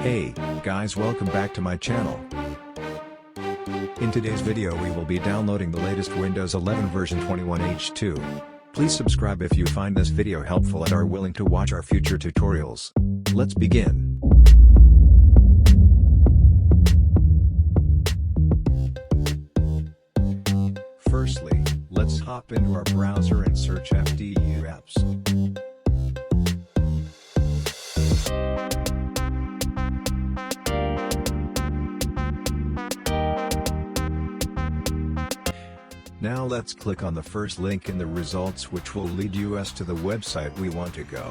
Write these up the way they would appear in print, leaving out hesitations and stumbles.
Hey, guys, welcome back to my channel. In today's video we will be downloading the latest Windows 11 version 21H2. Please subscribe if you find this video helpful and are willing to watch our future tutorials. Let's begin. Firstly, let's hop into our browser and search FDU apps. Now let's click on the first link in the results, which will lead us to the website we want to go.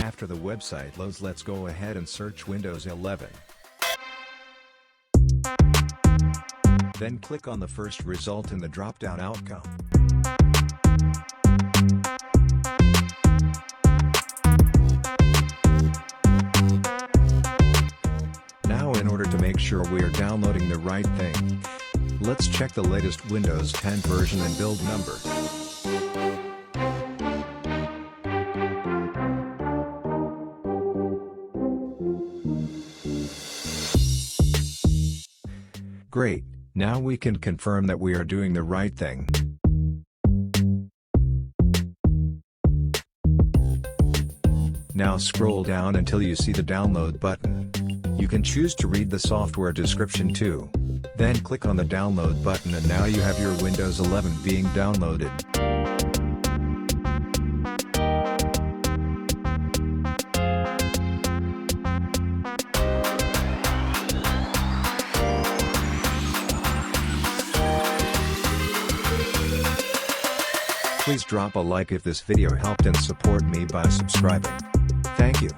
After the website loads, let's go ahead and search Windows 11. Then click on the first result in the drop-down outcome. Now, in order to make sure we are downloading the right thing, let's check the latest Windows 10 version and build number. Great, now we can confirm that we are doing the right thing. Now scroll down until you see the download button. You can choose to read the software description too. Then click on the download button and now you have your Windows 11 being downloaded. Please drop a like if this video helped and support me by subscribing. Thank you.